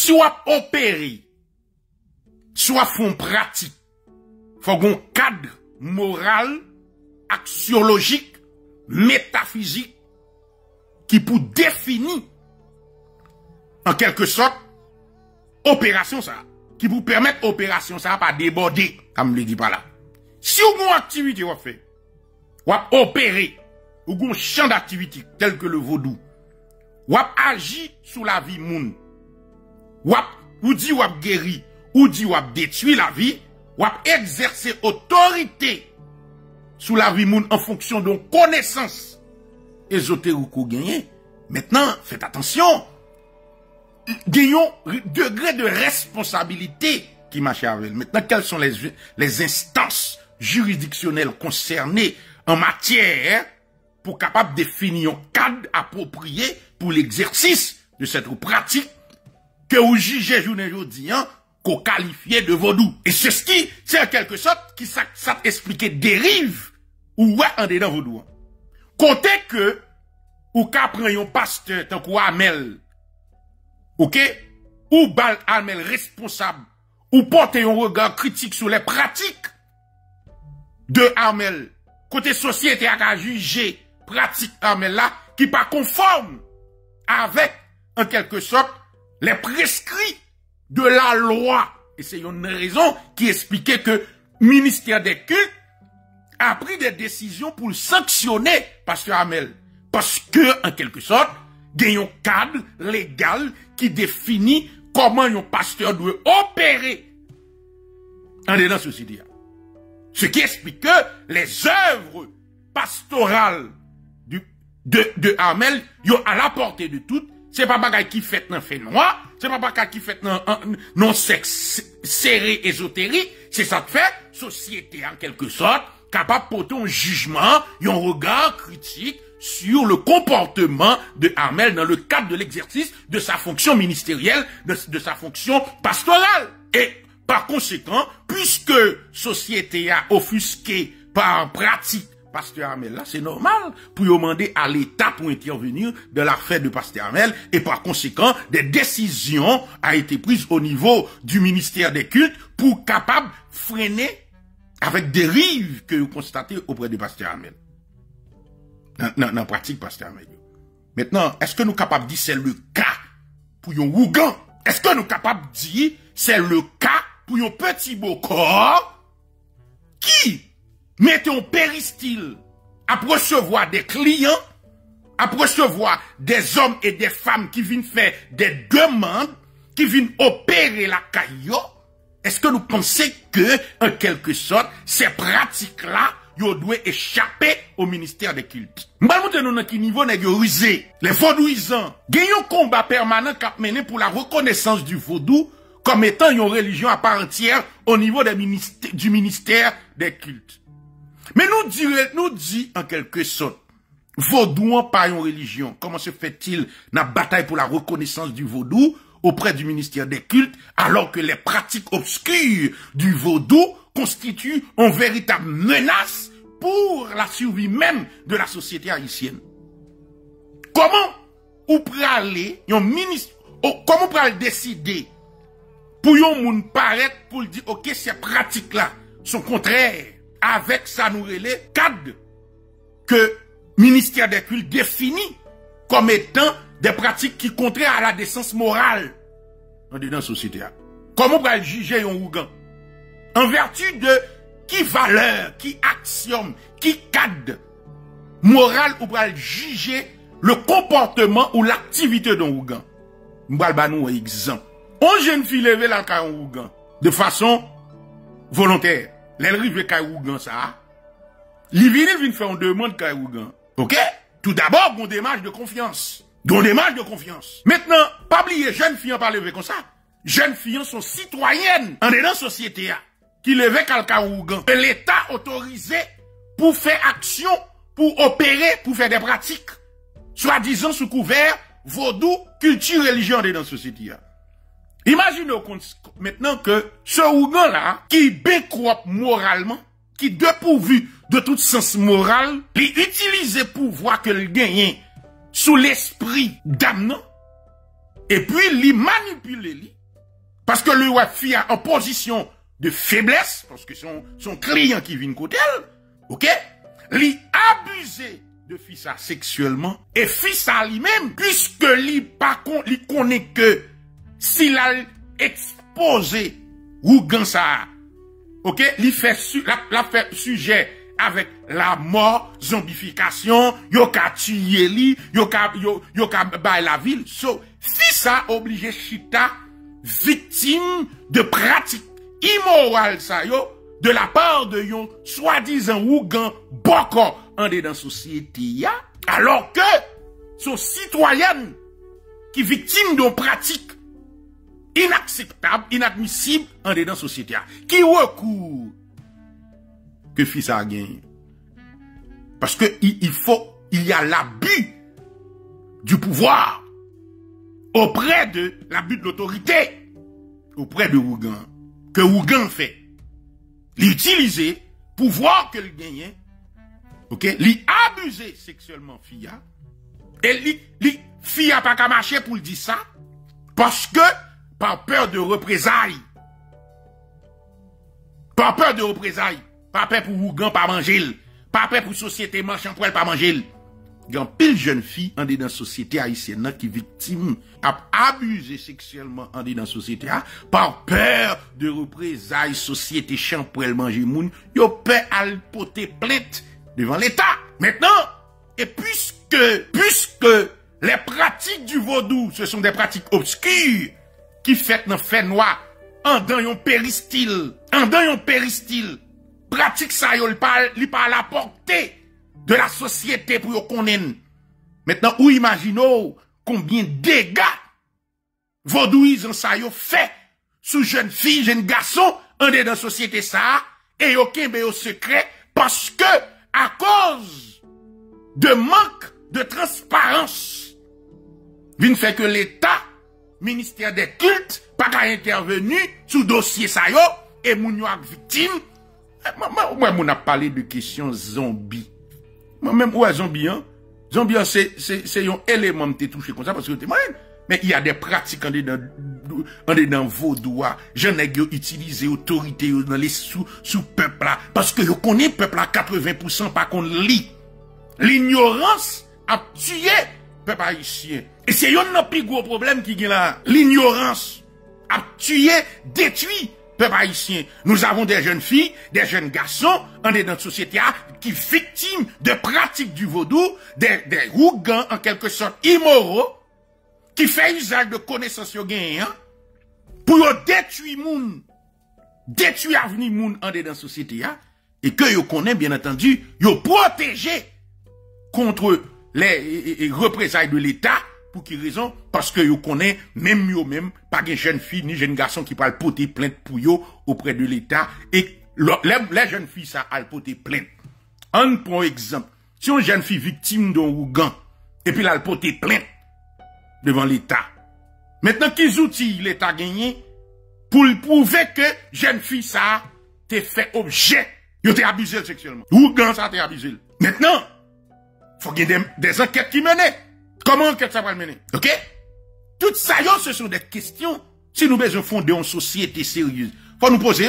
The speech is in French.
si on opérer, soit font pratique, faut qu'on cadre moral, axiologique, métaphysique, qui pour définir, en quelque sorte, opération ça, qui vous permettre opération ça pas déborder, comme le dit par là. Si vous avez une activité vous fait, vous opérer, ou un champ d'activité tel que le vaudou, ou agir sous la vie moun, ou dit ou guéri, ou dit ou détruit la vie, ou exercer autorité sous la vie moun en fonction de connaissance ésotérique ou gagné. Maintenant, faites attention. Gagnons degré de responsabilité qui marche avec. Maintenant, quelles sont les instances juridictionnelles concernées en matière pour capable de définir un cadre approprié pour l'exercice de cette pratique que vous jugez journée aujourd'hui, qu'on qualifie de vaudou. Et c'est ce qui, c'est en quelque sorte, qui ça explique dérive ou ouais en dedans vaudou. Comptez que, ou qu'à prendre un pasteur, tant qu'on Amel, ok? Ou bal Amel responsable, ou porter un regard critique sur les pratiques de Amel, côté société à juger pratique Amel là, qui pas conforme avec, en quelque sorte, les prescrits de la loi. Et c'est une raison qui expliquait que le ministère des cultes a pris des décisions pour sanctionner Pasteur Amel. Parce que, en quelque sorte, il y a un cadre légal qui définit comment un pasteur doit opérer en dedans la société. Ce qui explique que les œuvres pastorales de Amel, sont à la portée de toutes. C'est pas bagay qui fait dans fait noir, c'est pas bagay qui fait non sexe serré ésotérique, c'est ça que fait société en quelque sorte capable de porter un jugement, un regard critique sur le comportement de Amel dans le cadre de l'exercice de sa fonction ministérielle, de sa fonction pastorale. Et par conséquent, puisque société a offusqué par pratique Pasteur Amel là, c'est normal pour demander à l'État pour intervenir dans l'affaire de Pasteur Amel et par conséquent, des décisions ont été prises au niveau du ministère des cultes pour capable freiner avec des dérives que vous constatez auprès de Pasteur Amel. Dans la pratique Pasteur Amel. Maintenant, est-ce que nous sommes capables de dire c'est le cas pour un Ougan? Est-ce que nous sommes capables de dire c'est le cas pour un petit beau corps qui mettez un péristyle à recevoir des clients, à recevoir des hommes et des femmes qui viennent faire des demandes, qui viennent opérer la caillou? Est-ce que nous pensons que, en quelque sorte, ces pratiques-là, ils doivent échapper au ministère des cultes? Nous allons dans quel niveau nous rusé. Les vaudouisants, il y a un combat permanent qui a mené pour la reconnaissance du vaudou comme étant une religion à part entière au niveau du ministère des cultes. Mais nous dit en quelque sorte, vaudou pas une religion. Comment se fait-il la bataille pour la reconnaissance du vaudou auprès du ministère des cultes, alors que les pratiques obscures du vaudou constituent une véritable menace pour la survie même de la société haïtienne? Comment ou aller un ministre, comment pour décider pour un monde paraître pour dire ok, ces pratiques là sont contraires avec ça nous relève cadre que ministère des cultes définit comme étant des pratiques qui contraires à la décence morale dans la société. Comment on va juger un Ougan? En vertu de qui valeur, qui axiome, qui cadre moral ou va juger le comportement ou l'activité d'un Ougan? On va donner un exemple. On jeune fille levé la caille Ougan de façon volontaire. L'elrive Kaïougan ça. L'ivine faire une demande Kaïougan. Ok? Tout d'abord, bon démarche de confiance. Bon démarche de confiance. Maintenant, pas oublier, jeunes filles pas lever comme ça. Jeunes filles sont citoyennes en dedans société qui levé Kaïougan. Et l'État autorisé pour faire action, pour opérer, pour faire des pratiques. Soi-disant sous couvert, vaudou, culture, religion dedans société. Imaginez maintenant que ce Ougan là, qui bécrope moralement, qui dépourvu de tout sens moral, il utilise pouvoir que le gagne sous l'esprit d'âme, et puis il manipule Parce que le fille est en position de faiblesse, parce que son client qui vient côté elle, ok? Li abusé de fils sexuellement, et fils lui-même, puisque li connaît que s'il a exposé ou gan ça, ok? Li fait la fait sujet avec la mort, zombification, yo ka tuye li, yo ka bay la ville. So, fils obligé chita victime de pratiques immorales ça yo, de la part de yon soi-disant ougan boko en dans société ya, alors que son citoyenne qui victime de pratiques inacceptables, inadmissibles en dans société ya, qui recourt que fils a gagné. Parce que il y a l'abus du pouvoir auprès de l'abus de l'autorité auprès de Ougan, que Ougan fait. L'utiliser, pouvoir que le gagne, ok, l'abuser sexuellement fille, et fille a pas qu'à marcher pour le dire ça, parce que, par peur de représailles, par peur pour Ougan pas manger, par peur pour société marchand pour elle pas manger. Il y a pile jeune fille en dans la société haïtienne qui victime a abusé sexuellement en dans la société par peur de représailles société champ pour elle manger moun, yo peur à porter plainte devant l'État. Maintenant, et puisque les pratiques du vaudou, ce sont des pratiques obscures qui fait dans fait noir en dans yon péristyle, pratique ça yo pas la portée de la société pour yon connaître. Maintenant, ou imaginez combien de dégâts vaudouisant ça yon fait sous jeune fille, jeune garçon, en dans la société ça, et yon kembe au secret, parce que, à cause de manque de transparence, vient fait que l'État, ministère des cultes, pas qu'à intervenir sous dossier ça yo, et moun yo ak victime. Moi, on a parlé de questions zombies. Moi-même, ouais, zombie, hein? Zombie, c'est un élément qui touché comme ça, parce que mais il y a des pratiques en dans vaudou, j'en ai utilisé autorité dans les sous-peuples là, parce que je connais peuple à 80% par contre l'ignorance a tué peuple haïtien. Et c'est un plus gros problème qui est là. L'ignorance a tué, détruit peuple haïtien. Nous avons des jeunes filles, des jeunes garçons, dans notre société, qui victimes de pratiques du vaudou, des rougans, en quelque sorte, immoraux, qui fait usage de connaissances gagnantes, pour détruire moun, détruire l'avenir moun, dans notre société, et que yo connaît, bien entendu, yo protégé contre les représailles de l'État. Pour quelle raison? Parce que vous connaissez, même yo même, pas de jeune fille ni jeune garçon qui parle porter plainte pour yo auprès de l'État. Et les jeunes filles, ça, elles porter plainte. Un pour exemple, si une jeune fille victime d'un ougan, et puis elle porter plainte devant l'État. Maintenant, quels outils l'État gagné pour prouver que jeune fille, ça, t'es fait objet, yo t'es abusé sexuellement. Ougan, ça t'es abusé. Maintenant, faut qu'il y ait des enquêtes qui menent. Comment enquête ça va le mener? Ok? Tout ça, ce sont des questions. Si nous besoin fonder une société sérieuse, faut nous poser,